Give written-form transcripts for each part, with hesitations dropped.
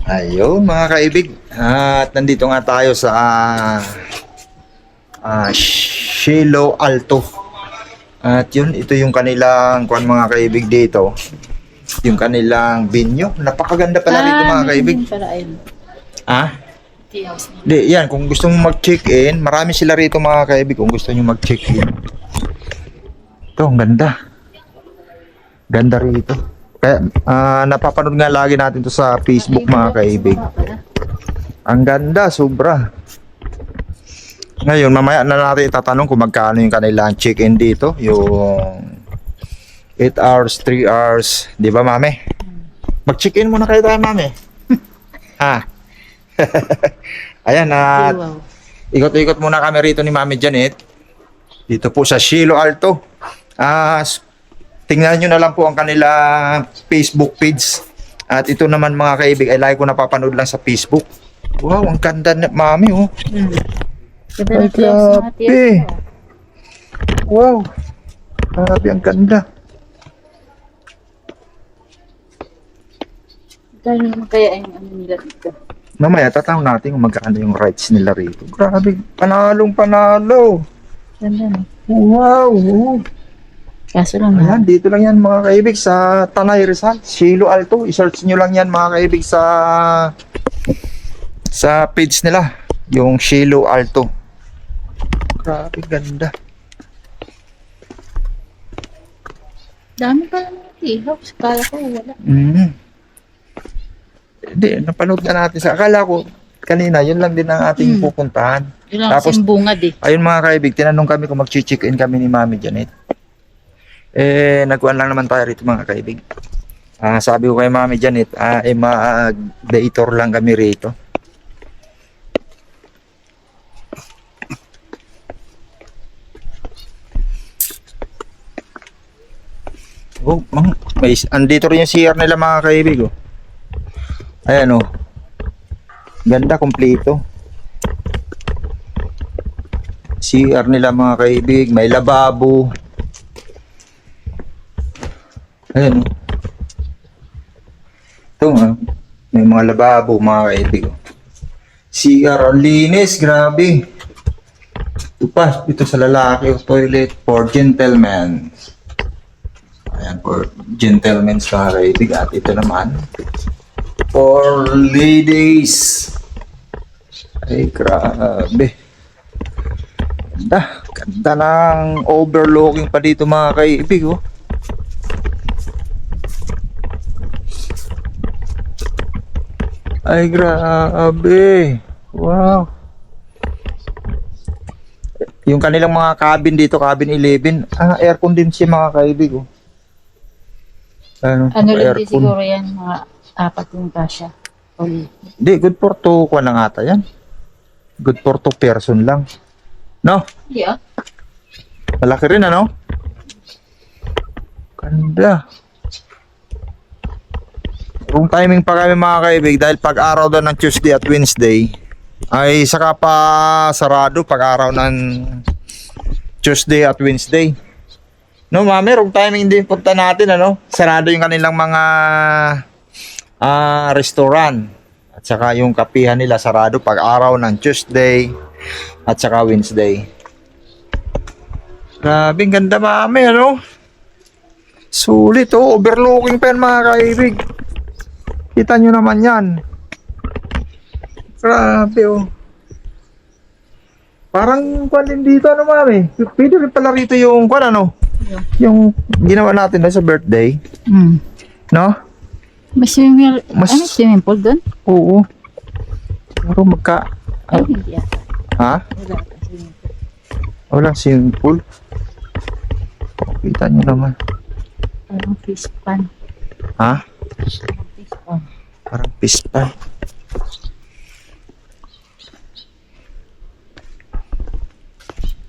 Ayun mga kaibig, at nandito nga tayo sa Shilo Alto. At yun, ito yung kanilang mga kaibig dito. Yung kanilang venue. Napakaganda pala dito mga kaibig. Ah? Di, yan, kung gusto mong mag-check-in, marami sila rito mga kaibig kung gusto nyo mag-check-in. Ito, ang ganda. Ganda rito. Kaya, napapanood nga lagi natin to sa Facebook mga kaibig. Ang ganda, sobra. Ngayon, mamaya na natin itatanong kung magkano yung kanilang check-in dito. Yung 8 hours, 3 hours. Di ba, mami? Mag-check-in muna kayo tayo, mami. Ha? Ayan, ikot-ikot muna kami rito ni Mami Janet. Dito po sa Shilo Alto. Tingnan nyo na lang po ang kanila Facebook page. At ito naman mga kaibig ay lagi ko napapanood lang sa Facebook. Wow, ang ganda na, Mami, oh. Ay, grabe. Wow. Grabe, ang ganda. Kaya naman kaya yung ano nila dito. Mamaya, tatanong natin kung magkano yung rights nila rito. Grabe, panalong panalo. Ganda no? Wow. Kaso lang Ayan, dito lang yan mga kaibig sa Tanay Rizal, Shilo Alto. I-search nyo lang yan mga kaibig sa page nila, yung Shilo Alto. Grabe, ganda. dami pa lang ng tea house. Kala ko wala. Hindi, napanood na natin sa akala ko kanina, yun lang din ang ating pupuntahan. Yun lang Tapos, kasing bungad eh. ayun mga kaibig, tinanong kami kung mag-check-in kami ni Mami Janet. Nagkuhan lang naman tayo rito mga kaibig. Sabi ko kay Mami Janet, mag-day tour lang kami rito. Oh, andito rin yung CR nila mga kaibig, oh. Ayan, oh. Ganda, kompleto. CR nila mga kaibig, may lababo. Ayan, oh. Ito, may mga lababo mga kaibig, oh. CR, ang linis, grabe. Ito pa, ito sa lalaki, oh, toilet for gentlemen. Ayan, for gentlemen mga kaibig. At ito naman, for ladies. Ay, grabe. Ganda. Ganda ng overlooking pa dito mga kaibig, oh. Ay, grabe. Wow. Yung kanilang mga cabin dito, cabin 11. Aircon din siya mga kaibig, oh. Ano lang din aircon. siguro yan, mga 4 yung kasya. Hindi, good for 2 kuha lang ata yan. Good for 2 person lang. No? Yeah. Malaki rin, ano? Ganda. Kung timing pa kami mga kaibig, dahil pag araw daw ng Tuesday at Wednesday, ay saka pa sarado pag araw ng Tuesday at Wednesday. No, Mami, wrong timing din punta natin, ano? Sarado yung kanilang mga restaurant. At saka yung kapihan nila sarado pag araw ng Tuesday at saka Wednesday. Grabe, ganda Mami, ano? Sulit, oh. Overlooking pa yan mga kaibig. Kita nyo naman yan. Grabe, oh. Parang kwan din dito, ano Mami? Pwede rin pala rito yung kwan, ano? Yung ginawa natin na sa birthday. No? May swimming, swimming pool doon? Oo. Pero Ay, hindi ata. Ha? Wala ata swimming pool. Walang swimming pool. Kita nyo naman. Parang fish pan. Ha? Fish pan. Parang fish pan.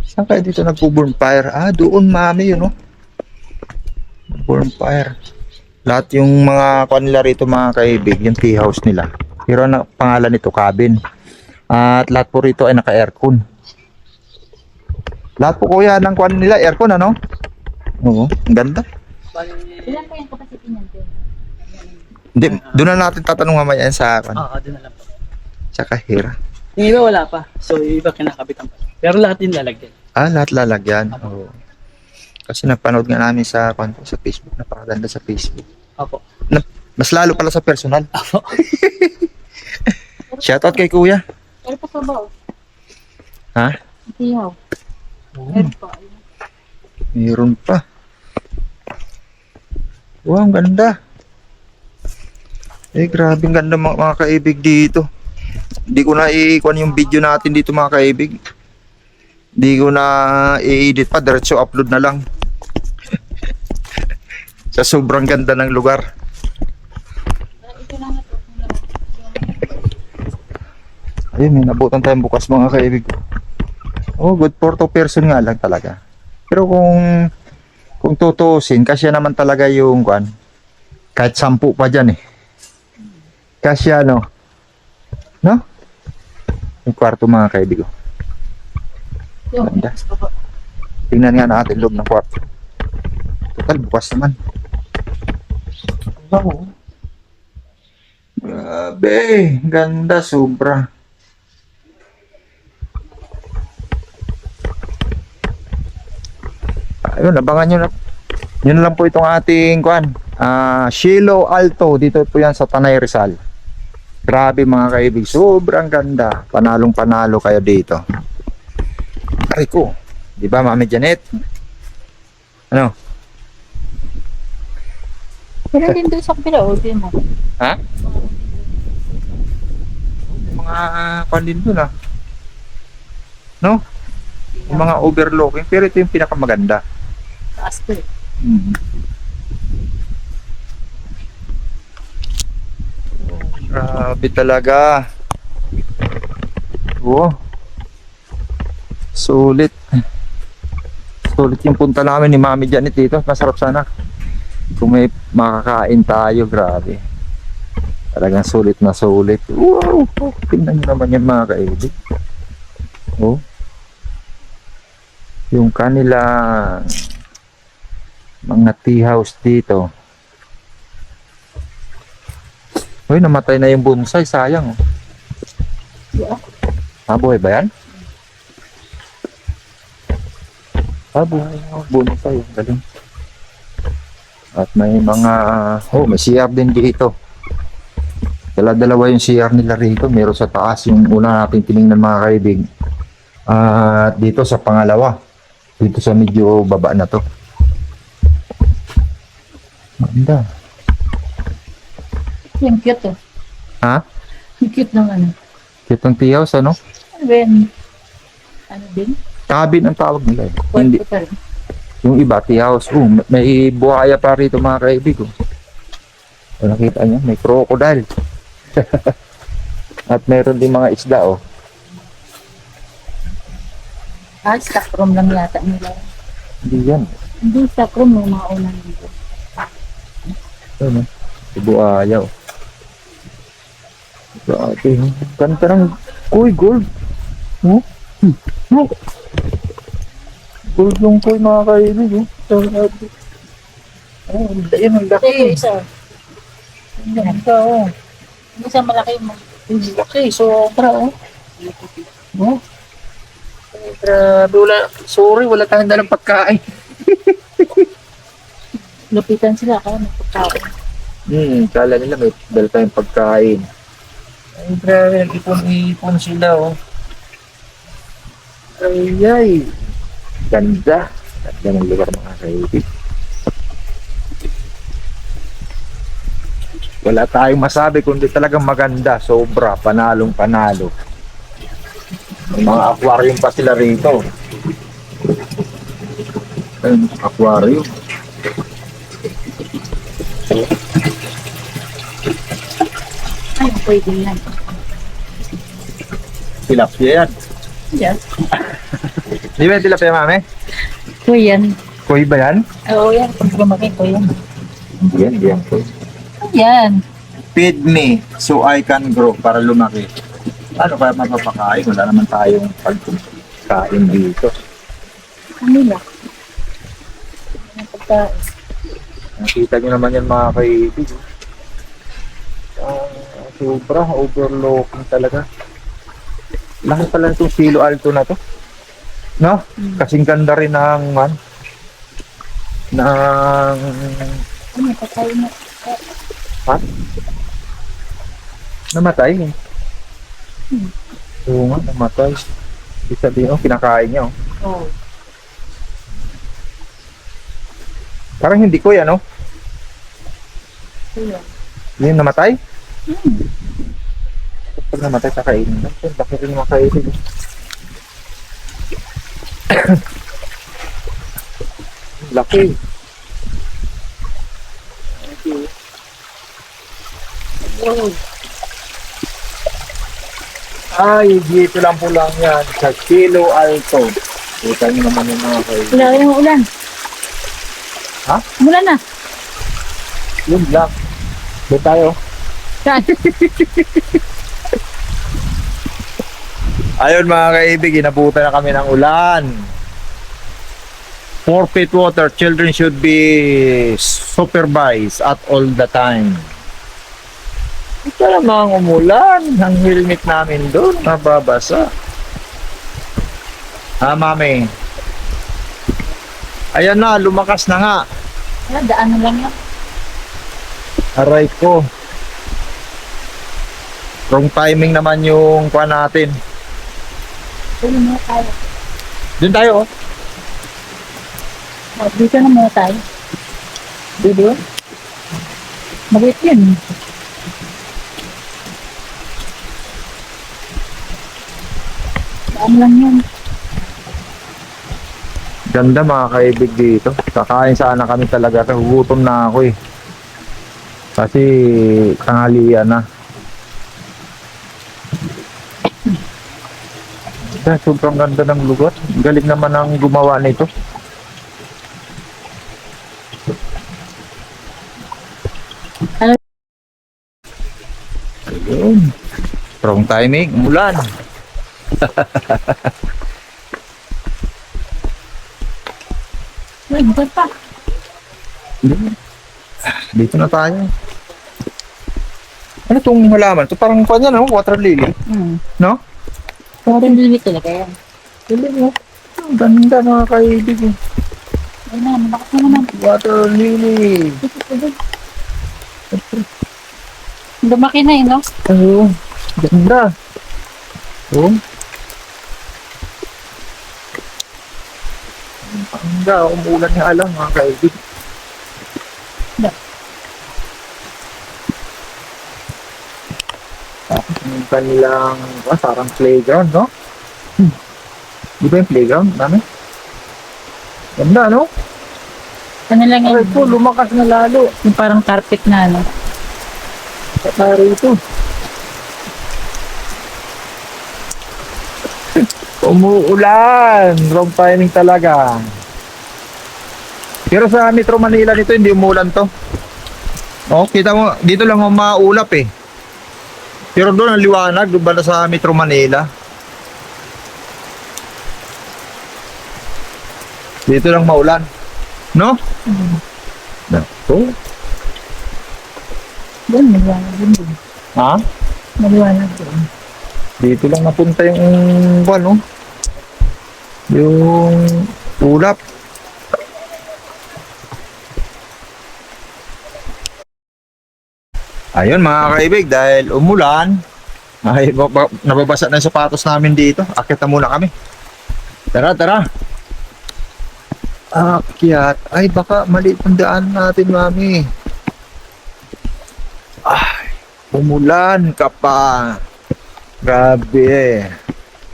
Saan kayo dito nagpo-bonfire? Doon Mami yun, no? Bonfire. Lahat yung mga kanila rito mga kaibig, yung tea house nila. Pero ang pangalan nito, cabin. At lahat po rito ay naka-aircon. Lahat po kuya ng kwan nila, aircon, ano? Oo, ang ganda. Ilan pa yung capacity niyan? Hindi, doon na natin tatanong mamaya yan sa, Oo, doon na lang po. sa kahira. Yung iba wala pa. So, yung iba kinakabitan pa. Pero lahat din lalagyan. Ah, lahat lalagyan. Oo. Kasi napanood nga namin sa, sa Facebook. Napakaganda sa Facebook. Opo. Mas lalo pala sa personal. Opo. Shoutout kay kuya. Pero pa ba? Ha? Ihaw. Meron pa. Meron pa. Wow, ang ganda. Eh, grabe ang ganda mga kaibig dito. Hindi ko na i-kuhan yung video natin dito mga kaibig. Hindi ko na i-edit pa. Diretso upload na lang. Sa sobrang ganda ng lugar. Ito lang ito. Ayun, may nabutan tayong bukas mga kaibig. Oh, good for 2 person nga lang talaga. Pero kung tutusin, kasya naman talaga yung kuan. Kahit 10 pa dyan eh. Kasya no? No? Yung kwarto mga kaibigo. Yung Ganda. Tingnan nga natin loob ng kwarto. Total, bukas naman. Wow. Grabe, ganda sobra. Ayun, abangan nyo na. Yun lang po itong ating kuan. Shilo Alto. Dito po yan sa Tanay Rizal. Grabe mga kaibig. Sobrang ganda. Panalong panalo kayo dito. Aray ko. Di ba, Mami Janet? Ano? Pero din doon sa kapila, o, din mo. Ha? Mga kuan din dun No? Yung mga overlooking. Pero ito yung pinakamaganda. Taas ko eh. Grabe talaga. Oh. Sulit. Sulit yung punta namin ni Mami Janet dito. Masarap sana. Kung may makakain tayo, grabe. Talagang sulit na sulit. Wow! Oh, tingnan nyo naman yan mga kaibig. Oh. Yung kanilang mga tea house dito. Uy, namatay na yung bonsai. Sayang. Yeah. Buhay ba yan? Buhay. Bonsai. Galing. At may mga... may CR din dito. Dala-dalawa yung CR nila rito. Meron sa taas. Yung una natin tinignan mga kaibig. At dito sa pangalawa. Dito sa medyo baba na to. Maganda. Yung cute eh. Ha? Yung cute ng ano. Cute ang tea house, ano? Ano ba yan? Ano din? Cabin ang tawag nila. Hindi. Kwarto pa rin. Yung iba, tea house. May buhaya pa rito mga kaibig. Nakita niyo? May crocodile. At meron din mga isda, Stock room lang yata nila. Hindi yan. Hindi stock room yung mga unang dito. Ano? Buhaya, Grabe. Ganda ng... Uy, gold. Gold yung koy mga kaibig. Grabe. Yun ang laki. Isa. Ang ganda, Isa malaki mo. Laki, sobra, Grabe, wala tayong dalang pagkain. Lupitan sila kaya may pagkain. Kala nila may dala tayong pagkain. Ay, grabe, nag-ipon-ipon sila, Ay. Ganda. Ganda ng lugar mga kaibig. Wala tayong masabi kundi talagang maganda. Sobra, panalong panalo. May mga aquarium pa sila rito. Ayun, aquarium. Ay, pwede yan. Tilapia yan. Yes. Di ba yung tilapia, Mami? Kuy yan. Koi ba yan? Oo yan. Pag lumaki ko yan. Yan. Yan. Feed me so I can grow para lumaki. Ano kaya mapapakain? Wala naman tayong pagkain dito. Kanila. Ang pagkain. Nakita nyo naman yan mga kaibig. Sobra, overlooking talaga. Laki pala itong Silo Alto na to. No? Kasing ganda rin ng, ng, Ano, patay na. ha? Namatay. Oo nga, namatay. Ibig sabihin, kinakain niya, Oo. Parang hindi ko yan, Ayun. Yung namatay? Pag namatay, kakainin lang. Bakit rin makainin? Laki. Wow. Ay, dito lang po lang yan sa Silo Alto. Kita niyo naman yung mga kayo. Wala yung ulan. Ha? Ulan na. Yun lang. Doon tayo. Ayun mga kaibig, inabutan na kami ng ulan. 4 feet water, children should be supervised at all the time. Ito namang umulan, ang helmet namin doon, nababasa. Mami. Ayan na, lumakas na nga. Wala, daan na lang yan. Aray ko. Wrong timing naman yung kuha natin. Dito na tayo. Doon tayo, Dito na muna tayo. Dito? Mabit yun. Daan lang yan. Ganda mga kaibig dito. Kakain sana kami talaga. Gugutom na ako eh. Kasi tanghalian na. Sobrang ganda ng lugar. Galing naman ang gumawa nito. Ano? Ayun. Wrong timing. Umulan. Uy, bukan pa. Dito na tayo. Ano itong halaman? Ito parang kanya, no? Water lily. No? Parang limit talaga yan. Lily, no? Ang ganda mga kaibig. Ayun na, malakas na naman. Water lily. Lumaki na no? Oo. Ganda. Oo. Ganda. Umulan nga lang mga kaibig. Tapos yung kanilang parang playground, no? Di ba yung playground? Dami? Ganda, no? Ano lang yan? Ay po, lumakas na lalo. Yung parang carpet na ano. Patari ito. Umuulan. Wrong timing talaga. Pero sa Metro Manila nito, hindi umuulan to. Oh, kita mo, dito lang maulap eh. Pero doon ang liwanag, doon banda sa Metro Manila. Dito lang maulan. No? Nako. Doon, maliwanag din din. Ha? Maliwanag din. Dito lang napunta yung no? Yung ulap. Ayun mga kaibig, dahil umulan, ay nababasa na yung sapatos namin dito. Akit na muna kami. Tara, tara. Akyat. Ay, baka maliit ang daan natin, mami. Ay, umulan ka pa. Grabe.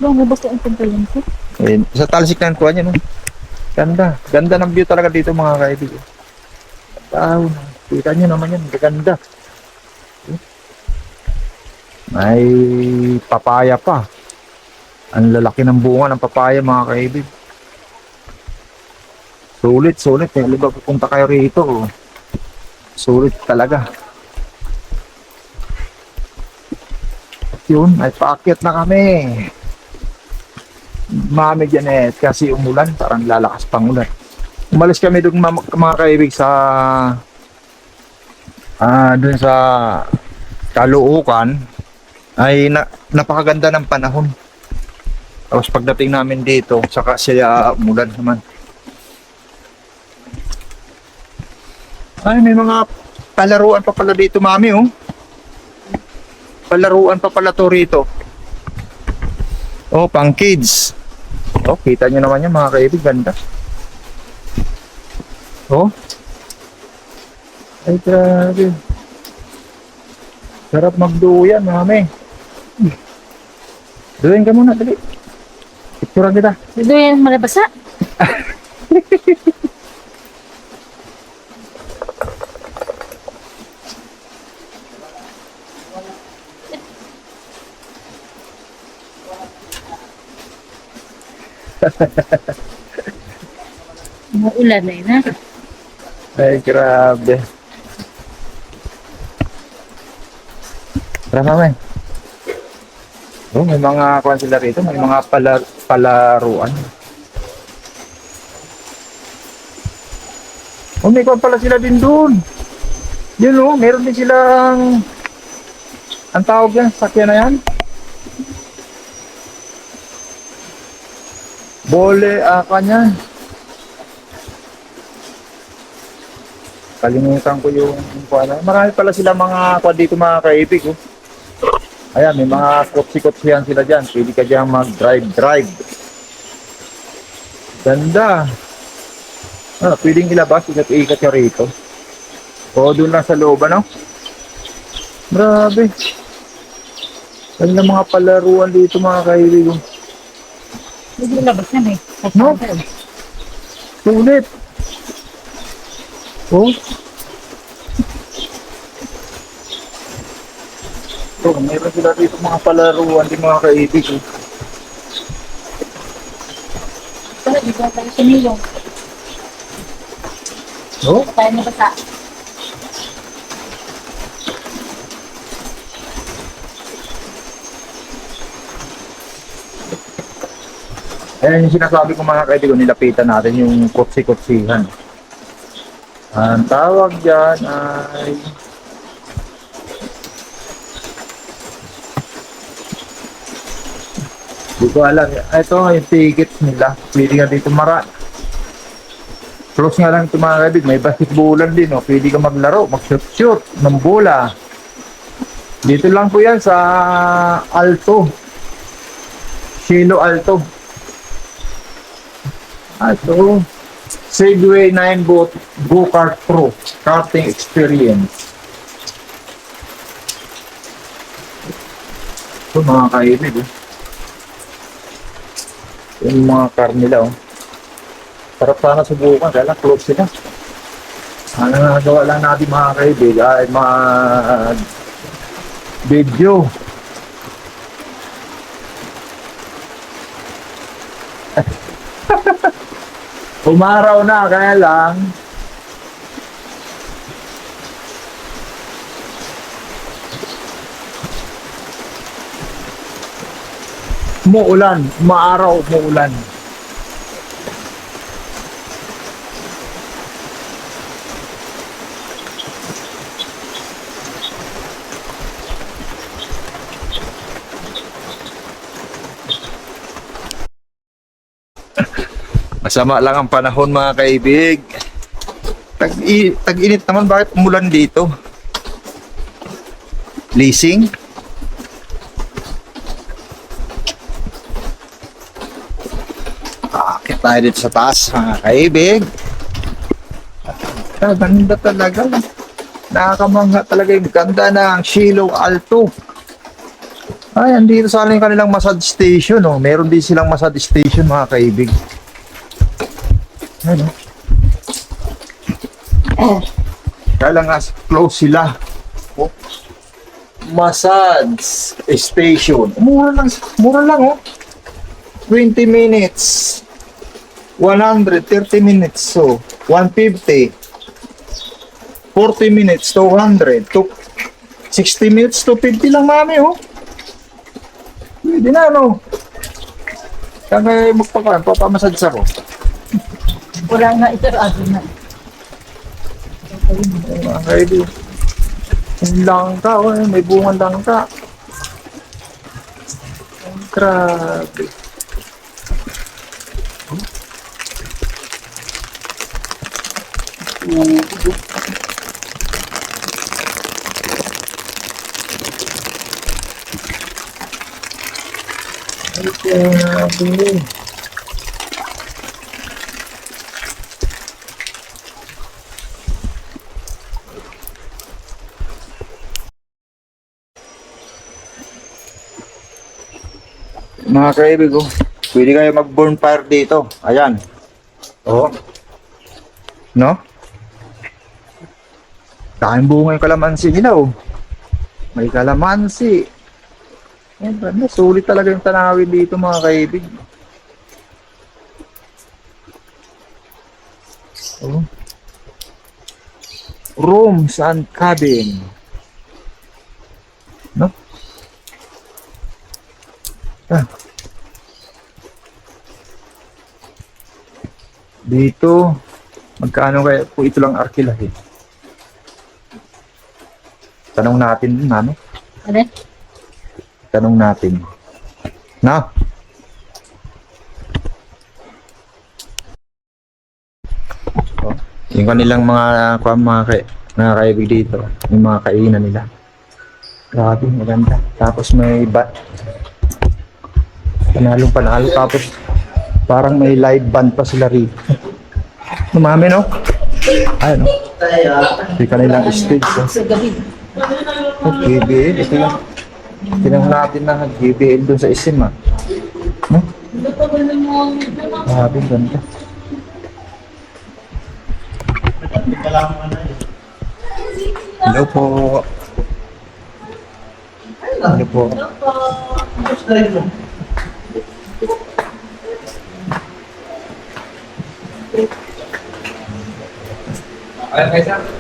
Bang, mabasa ang pantalan ko. Ayun, sa talsik na kuha niya, no? Ganda. Ganda ng view talaga dito, mga kaibig. Wow, kita niyo naman yan. Ganda. May papaya pa. Ang lalaki ng bunga ng papaya, mga kaibig. Sulit, sulit. Kaya ba pupunta kayo rito? Oh. Sulit talaga. At yun, may paakyat na kami. Mami Janet, kasi umulan, parang lalakas pang ulan. Umalis kami doon mga kaibig sa doon sa Caloocan ay napakaganda ng panahon. Tapos pagdating namin dito, saka siya umulan naman. Ay, may mga palaruan pa pala dito, mami, oh. Palaruan pa pala to rito. Oh, pang kids. Oh, kita nyo naman yan, mga kaibig. Ganda. Oh. Ay, grabe. Sarap magduyan, mami. Duyan ka muna, dali. Picturean kita. Ito yan, malabasa. Maulan na yun, ha? Ay, grabe. Tara, mami. Oh, may mga kuwan sila rito. May mga palaruan. Oh, may kuwan pala sila din doon. Yun, oh. Meron din silang... Ang tawag yan, sakyan na yan. Bole, kanyan. Kalimutan ko yung kuwan. Marami pala sila mga kuwan dito, mga kaibig, oh. Ayan, may mga kotsi-kotsihan sila dyan. Pwede ka dyan mag-drive. Ganda. Pwedeng ilabas, ikat-ikat ka rito. O, doon lang sa loob, ano? Grabe. Ganda mga palaruan dito, mga kaibig. Hindi labas na, eh. No? Sulit. Oh. So, meron sila dito mga palaruan din, mga kaibig. Pero, di ba tayo sinilong? No? Tayo nabasa. Ayan yung sinasabi ko, mga kaibigan, nilapitan natin yung kotsi-kotsihan. Ang tawag dyan ay... Hindi ko alam. Ito yung tickets nila. Pwede nga dito close nga lang ito, mga kaibigan. May basketballan din. Oh. Pwede ka maglaro, mag-shoot ng bola. Dito lang po yan sa Alto. Shilo Alto. Ito, Segway 9 Go-Kart Pro Karting Experience. Ito, mga kaibig, oh. Yung mga car nila, oh. Sarap sana subukan, kaya lang close sila. Ano nagawa lang natin, mga kaibig, ay video. Umaraw na, kaya lang umuulan, umaaraw, umuulan. Masama lang ang panahon, mga kaibig. Tag-init naman, bakit umulan dito? Leasing? Akit tayo dito sa taas, mga kaibig. Ganda talaga. Nakakamangha talaga yung ganda ng Shilo Alto. Ay, andito sa aling kanilang massage station, oh. Meron din silang massage station, mga kaibig. Ano? Kaya lang nga, close sila. Oh. Massage station. Mura lang, oh. 20 minutes. 130 minutes, so 150. 40 minutes, 200. 60 minutes, 250 lang, mami, oh. Pwede na, no? Kaya magpapamassage ako. Wala nga ito, ado na. Mga kaibig. Yung langka, oh, may bungang langka. Ang grabe. Ay, grabe. Mga kaibig, oh, pwede kayo mag-bonfire dito. Ayan. Oh. No? Dahil bunga yung kalamansi nila, oh. May kalamansi. Ayan, ganda. Sulit talaga yung tanawin dito, mga kaibig. Oh. Rooms and cabin. No? Ah. Dito, magkano kaya kung ito lang arkilahin? Tanong natin, ano? Ano? Tanong natin. Na? Oh, yung kanilang mga kaibig dito, yung mga kainan nila. Grabe, maganda. Tapos may panalo. Tapos parang may live band pa sila rito. Umami, no? Ayun, no? Yung kanilang stage. Oh. Sa gabi. GBL, ito yung tinang natin na GBL doon sa isim, ah. No? Grabe, ganda. Hello po. Hello po.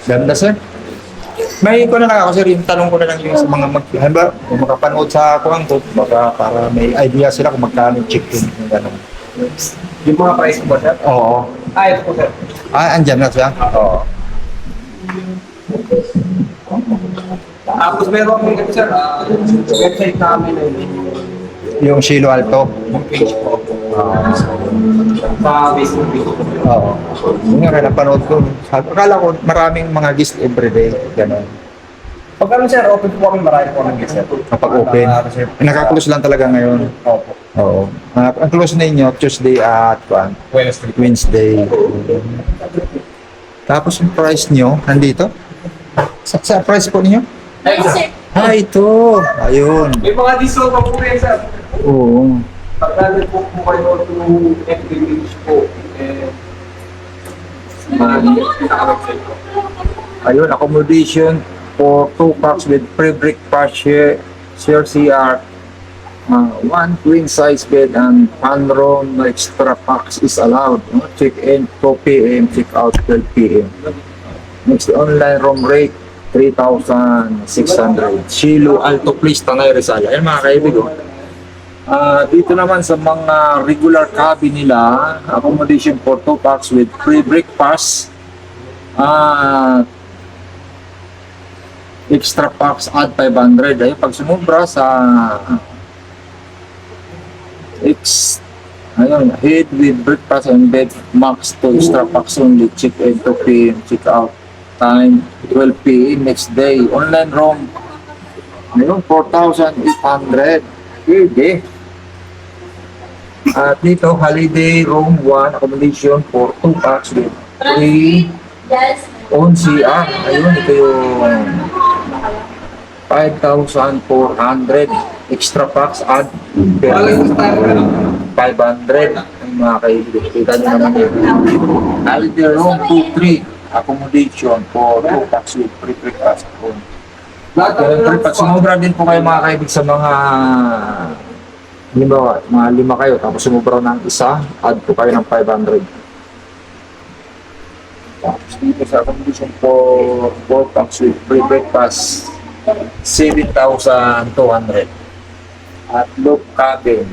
Ganda, sir. May ko na lang ako, sir, yung tanong ko na lang yung sa mga halimbawa, kung makapanood sa kuwang to, baka para may idea sila kung magkano chicken, yung gano'n. Yung mga price mo, sir? Oo. Ito po, sir. Andyan na siya? Oo. Tapos meron kami ito, sir, website namin na Yung Shilo Alto. yung page po. Sa Facebook page. Oo. Yung nga, napanood ko. Akala ko maraming mga guest everyday, gano'n. Pag ano, sir, open po kami, marami po ng guest, sir. Kapag open. Nakaklose lang talaga ngayon. Opo. Oo. Ang close ninyo, Tuesday at Wednesday. Tapos yung price nyo, nandito? Sa price po ninyo? Ay, sir. Ito. Ayun. May mga discount pa po rin, sir. Oo. Pagkalit po kayo through FB page po, pinaka-website po. Ayun, accommodation for 2 packs with free breakfast, share CR, 1 queen size bed and pan room, no extra packs is allowed. Check-in 2 p.m., check-out 12 p.m. Next, online room rate 3,600. Shilo Alto Place, Tanay Rizal. Ayan, mga kaibig, oh. Dito naman sa mga regular cabin nila, accommodation for 2 packs with free breakfast, extra packs add 500. Ay, pag sumubra sa ayun, head with breakfast and bed, max 2 extra packs only. Check in 2 p.m., check out time 12 p.m. next day. Online room, ayun, 4,800. Pwede. At dito, holiday room 1 accommodation for 2 packs with 3 on CR. Ayun, ito yung 5,400 extra packs add per 500. Ay, mga kaibigan, kita nyo naman yun. Holiday room 2-3 accommodation for 2 packs with free breakfast. Pag sumubra din po kayo, mga kaibig, sa mga halimbawa, mga 5 kayo, tapos sumubra ng isa, add po kayo ng 500. Tapos dito sa accommodation for 4 packs with free breakfast, 7,200. At loop cabin,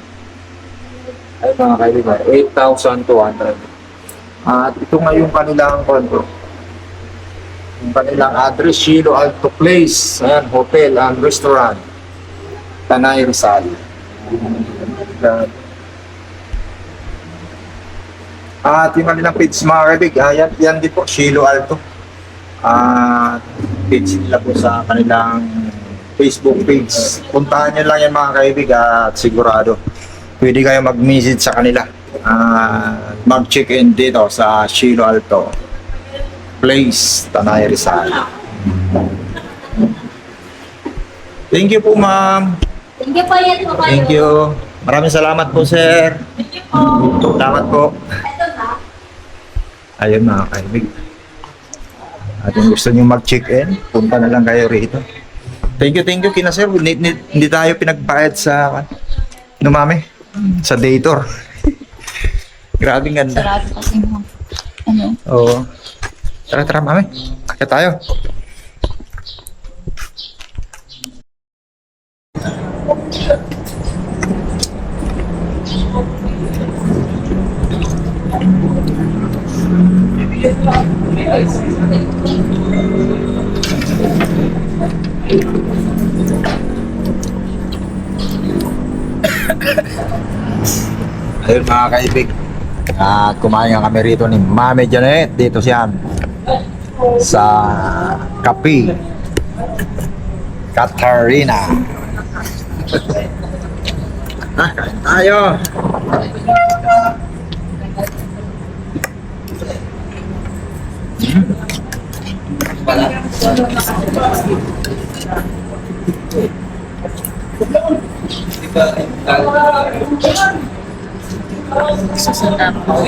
ay mga kaibigan, 8,200. At ito nga yung kanilang konto. Yung kanilang address, Shilo Alto Place. Ayan, hotel and restaurant. Tanay Rizal. At yung kanilang page mga kaibig, ayan, yan din po, Shilo Alto. At page nila po sa kanilang Facebook page. Puntahan nyo lang yan mga kaibig at sigurado pwede kayo mag-message sa kanila. Mag-check-in dito sa Shilo Alto Place, Tanay Rizal. Thank you po ma'am. Thank you po yan po kayo. Thank you. Maraming salamat po sir. Salamat po. Ayun mga kaibig. At kung gusto nyo mag-check-in, punta na lang kayo rito. Thank you kina sir. Hindi tayo pinagbayad sa mami, sa dator. Grabe ganda. Sarado kasi mo. Ano? Oo. Tara mami. Akit tayo. Ayun mga kaibig, kumain nga kami rito ni Mami Janet dito siya sa Kapi Katarina. Kain tayo. Susundap po.